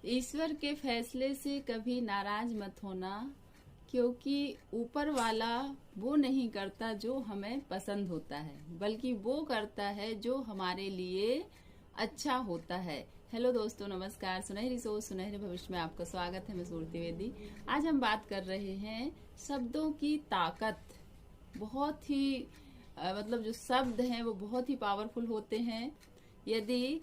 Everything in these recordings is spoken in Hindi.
ईश्वर के फैसले से कभी नाराज मत होना, क्योंकि ऊपर वाला वो नहीं करता जो हमें पसंद होता है, बल्कि वो करता है जो हमारे लिए अच्छा होता है। हेलो दोस्तों, नमस्कार। सुनहरी सोच सुनहरे भविष्य में आपका स्वागत है। मैं सूरती वेदी। आज हम बात कर रहे हैं शब्दों की ताकत। बहुत ही मतलब जो शब्द हैं वो बहुत ही पावरफुल होते हैं। यदि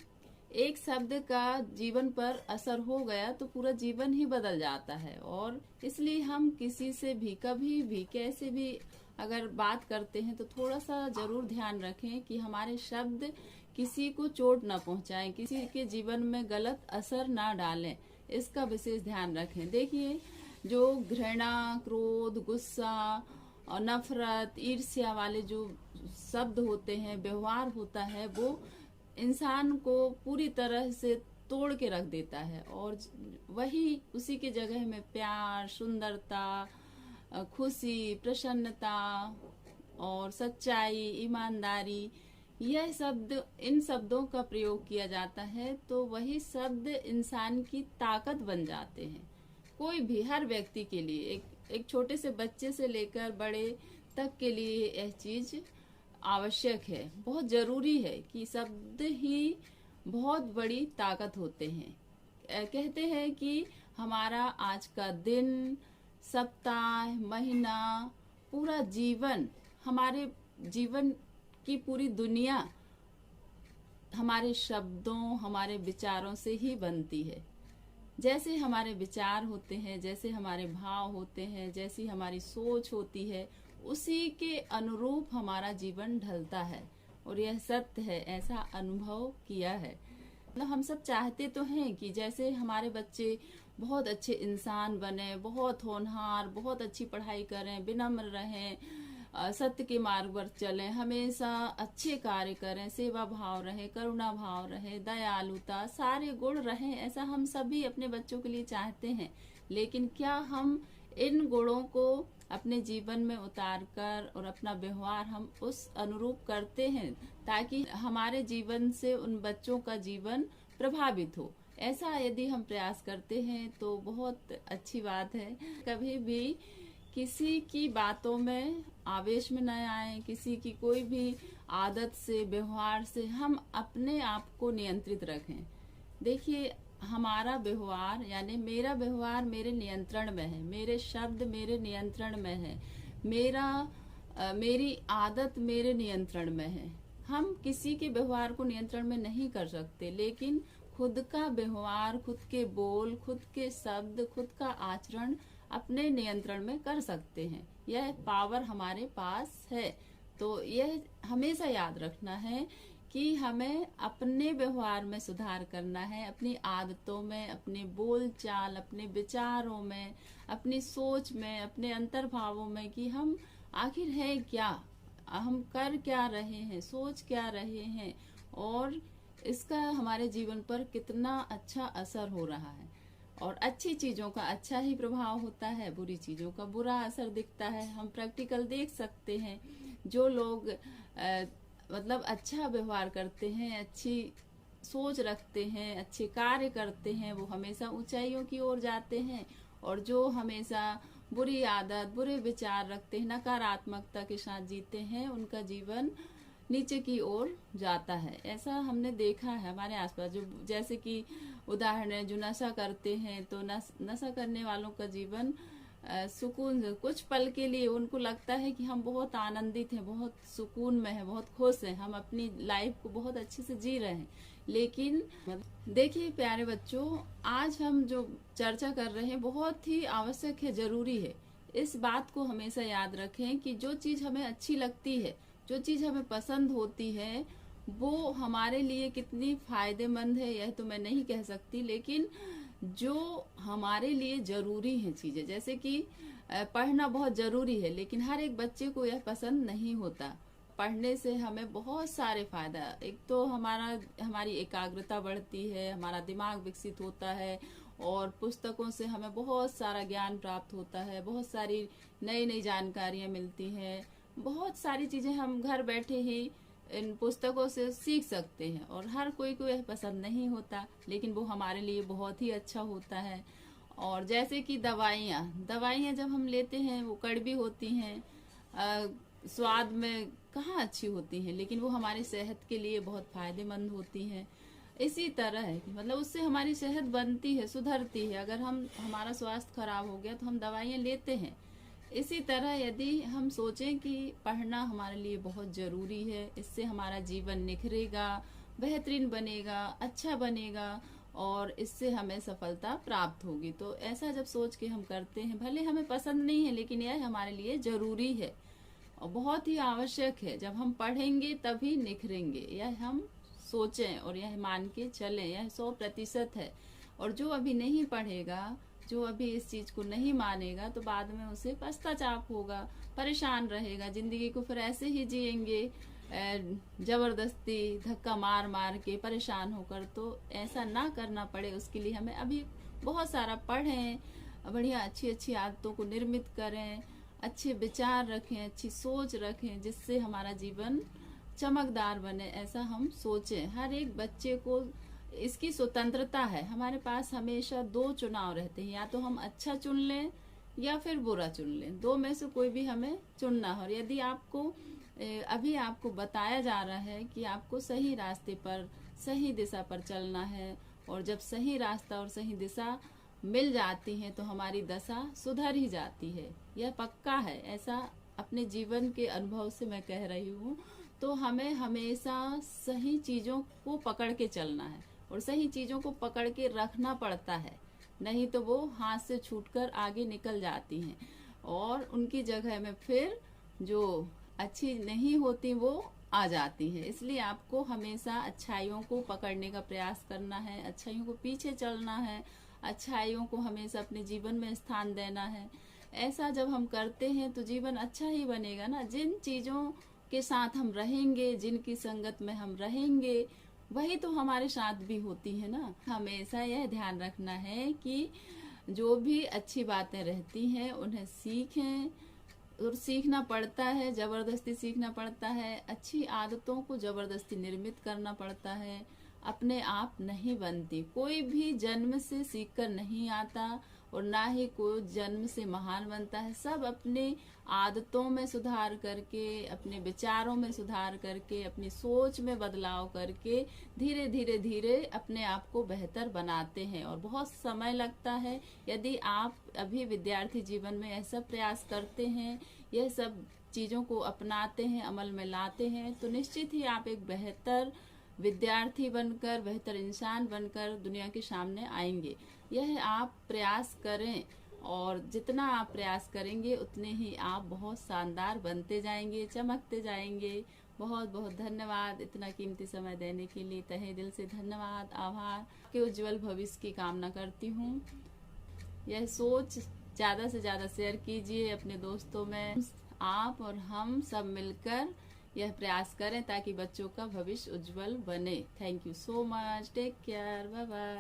एक शब्द का जीवन पर असर हो गया तो पूरा जीवन ही बदल जाता है। और इसलिए हम किसी से भी कभी भी कैसे भी अगर बात करते हैं तो थोड़ा सा जरूर ध्यान रखें कि हमारे शब्द किसी को चोट ना पहुंचाएं, किसी के जीवन में गलत असर ना डालें। इसका विशेष ध्यान रखें। देखिए, जो घृणा, क्रोध, गुस्सा और नफरत, ईर्ष्या वाले जो शब्द होते हैं, व्यवहार होता है, वो इंसान को पूरी तरह से तोड़ के रख देता है। और वही उसी के जगह में प्यार, सुंदरता, खुशी, प्रसन्नता और सच्चाई, ईमानदारी, यह शब्द, इन शब्दों का प्रयोग किया जाता है तो वही शब्द इंसान की ताकत बन जाते हैं। कोई भी, हर व्यक्ति के लिए, एक छोटे से बच्चे से लेकर बड़े तक के लिए यह चीज आवश्यक है। बहुत जरूरी है कि शब्द ही बहुत बड़ी ताकत होते हैं। कहते हैं कि हमारा आज का दिन, सप्ताह, महीना, पूरा जीवन, हमारे जीवन की पूरी दुनिया हमारे शब्दों, हमारे विचारों से ही बनती है। जैसे हमारे विचार होते हैं, जैसे हमारे भाव होते हैं, जैसी हमारी सोच होती है, उसी के अनुरूप हमारा जीवन ढलता है। और यह सत्य है, ऐसा अनुभव किया है। मतलब हम सब चाहते तो हैं कि जैसे हमारे बच्चे बहुत अच्छे इंसान बने, बहुत होनहार, बहुत अच्छी पढ़ाई करें, विनम्र रहें, सत्य के मार्ग पर चलें, हमेशा अच्छे कार्य करें, सेवा भाव रहे, करुणा भाव रहे, दयालुता, सारे गुण रहें। ऐसा हम सभी अपने बच्चों के लिए चाहते हैं। लेकिन क्या हम इन गुणों को अपने जीवन में उतार कर और अपना व्यवहार हम उस अनुरूप करते हैं ताकि हमारे जीवन से उन बच्चों का जीवन प्रभावित हो? ऐसा यदि हम प्रयास करते हैं तो बहुत अच्छी बात है। कभी भी किसी की बातों में आवेश में न आए, किसी की कोई भी आदत से, व्यवहार से हम अपने आप को नियंत्रित रखें। देखिए, हमारा व्यवहार यानी मेरा व्यवहार मेरे नियंत्रण में है, मेरे शब्द मेरे नियंत्रण में है, मेरी आदत मेरे नियंत्रण में है। हम किसी के व्यवहार को नियंत्रण में नहीं कर सकते, लेकिन खुद का व्यवहार, खुद के बोल, खुद के शब्द, खुद का आचरण अपने नियंत्रण में कर सकते हैं। यह पावर हमारे पास है। तो यह हमेशा याद रखना है कि हमें अपने व्यवहार में सुधार करना है, अपनी आदतों में, अपने बोल चाल, अपने विचारों में, अपनी सोच में, अपने अंतर्भावों में कि हम आखिर है क्या, हम कर क्या रहे हैं, सोच क्या रहे हैं और इसका हमारे जीवन पर कितना अच्छा असर हो रहा है। और अच्छी चीजों का अच्छा ही प्रभाव होता है, बुरी चीजों का बुरा असर दिखता है। हम प्रैक्टिकल देख सकते हैं। जो लोग मतलब अच्छा व्यवहार करते हैं, अच्छी सोच रखते हैं, अच्छे कार्य करते हैं, वो हमेशा ऊंचाइयों की ओर जाते हैं। और जो हमेशा बुरी आदत, बुरे विचार रखते हैं, नकारात्मकता के साथ जीते हैं, उनका जीवन नीचे की ओर जाता है। ऐसा हमने देखा है हमारे आसपास। जो जैसे कि उदाहरण है, जो नशा करते हैं तो नशा करने वालों का जीवन सुकून, कुछ पल के लिए उनको लगता है कि हम बहुत आनंदित हैं, बहुत सुकून में हैं, बहुत खुश हैं, हम अपनी लाइफ को बहुत अच्छे से जी रहे हैं। लेकिन देखिए प्यारे बच्चों, आज हम जो चर्चा कर रहे हैं बहुत ही आवश्यक है, जरूरी है। इस बात को हमेशा याद रखें कि जो चीज हमें अच्छी लगती है, जो चीज हमें पसंद होती है, वो हमारे लिए कितनी फायदेमंद है यह तो मैं नहीं कह सकती, लेकिन जो हमारे लिए जरूरी है चीजें, जैसे कि पढ़ना बहुत जरूरी है, लेकिन हर एक बच्चे को यह पसंद नहीं होता। पढ़ने से हमें बहुत सारे फायदा, एक तो हमारी एकाग्रता बढ़ती है, हमारा दिमाग विकसित होता है और पुस्तकों से हमें बहुत सारा ज्ञान प्राप्त होता है, बहुत सारी नई नई जानकारियां मिलती हैं, बहुत सारी चीजें हम घर बैठे ही इन पुस्तकों से सीख सकते हैं। और हर कोई को यह पसंद नहीं होता, लेकिन वो हमारे लिए बहुत ही अच्छा होता है। और जैसे कि दवाइयाँ जब हम लेते हैं वो कड़वी होती हैं, स्वाद में कहाँ अच्छी होती हैं, लेकिन वो हमारी सेहत के लिए बहुत फायदेमंद होती हैं। इसी तरह है कि मतलब उससे हमारी सेहत बनती है, सुधरती है। अगर हमारा स्वास्थ्य खराब हो गया तो हम दवाइयाँ लेते हैं। इसी तरह यदि हम सोचें कि पढ़ना हमारे लिए बहुत ज़रूरी है, इससे हमारा जीवन निखरेगा, बेहतरीन बनेगा, अच्छा बनेगा और इससे हमें सफलता प्राप्त होगी, तो ऐसा जब सोच के हम करते हैं, भले हमें पसंद नहीं है लेकिन यह हमारे लिए ज़रूरी है और बहुत ही आवश्यक है। जब हम पढ़ेंगे तभी निखरेंगे, यह हम सोचें और यह मान के चलें, यह 100% है। और जो अभी नहीं पढ़ेगा, जो अभी इस चीज को नहीं मानेगा, तो बाद में उसे पश्चाताप होगा, परेशान रहेगा, जिंदगी को फिर ऐसे ही जिएंगे जबरदस्ती धक्का मार मार के परेशान होकर। तो ऐसा ना करना पड़े, उसके लिए हमें अभी बहुत सारा पढ़ें, बढ़िया अच्छी अच्छी आदतों को निर्मित करें, अच्छे विचार रखें, अच्छी सोच रखें, जिससे हमारा जीवन चमकदार बने, ऐसा हम सोचें। हर एक बच्चे को इसकी स्वतंत्रता है। हमारे पास हमेशा 2 चुनाव रहते हैं, या तो हम अच्छा चुन लें या फिर बुरा चुन लें, 2 में से कोई भी हमें चुनना है। और यदि अभी आपको बताया जा रहा है कि आपको सही रास्ते पर, सही दिशा पर चलना है, और जब सही रास्ता और सही दिशा मिल जाती है तो हमारी दशा सुधर ही जाती है, यह पक्का है। ऐसा अपने जीवन के अनुभव से मैं कह रही हूँ। तो हमें हमेशा सही चीजों को पकड़ के चलना है और सही चीजों को पकड़ के रखना पड़ता है, नहीं तो वो हाथ से छूटकर आगे निकल जाती हैं और उनकी जगह में फिर जो अच्छी नहीं होती वो आ जाती है। इसलिए आपको हमेशा अच्छाइयों को पकड़ने का प्रयास करना है, अच्छाइयों को पीछे चलना है, अच्छाइयों को हमेशा अपने जीवन में स्थान देना है। ऐसा जब हम करते हैं तो जीवन अच्छा ही बनेगा ना। जिन चीजों के साथ हम रहेंगे, जिनकी संगत में हम रहेंगे, वही तो हमारे साथ भी होती है ना। हमेशा यह ध्यान रखना है कि जो भी अच्छी बातें रहती हैं उन्हें सीखें, और सीखना पड़ता है, जबरदस्ती सीखना पड़ता है। अच्छी आदतों को जबरदस्ती निर्मित करना पड़ता है, अपने आप नहीं बनती। कोई भी जन्म से सीखकर नहीं आता और ना ही कोई जन्म से महान बनता है। सब अपने आदतों में सुधार करके, अपने विचारों में सुधार करके, अपनी सोच में बदलाव करके धीरे धीरे धीरे अपने आप को बेहतर बनाते हैं। और बहुत समय लगता है। यदि आप अभी विद्यार्थी जीवन में ऐसा प्रयास करते हैं, यह सब चीजों को अपनाते हैं, अमल में लाते हैं, तो निश्चित ही आप एक बेहतर विद्यार्थी बनकर, बेहतर इंसान बनकर दुनिया के सामने आएंगे। यह आप प्रयास करें, और जितना आप प्रयास करेंगे उतने ही आप बहुत शानदार बनते जाएंगे, चमकते जाएंगे। बहुत बहुत धन्यवाद इतना कीमती समय देने के लिए। तहे दिल से धन्यवाद, आभार। के उज्जवल भविष्य की कामना करती हूँ। यह सोच ज़्यादा से ज़्यादा शेयर कीजिए अपने दोस्तों में। आप और हम सब मिलकर यह प्रयास करें ताकि बच्चों का भविष्य उज्जवल बने। Thank you so much. Take care. Bye bye.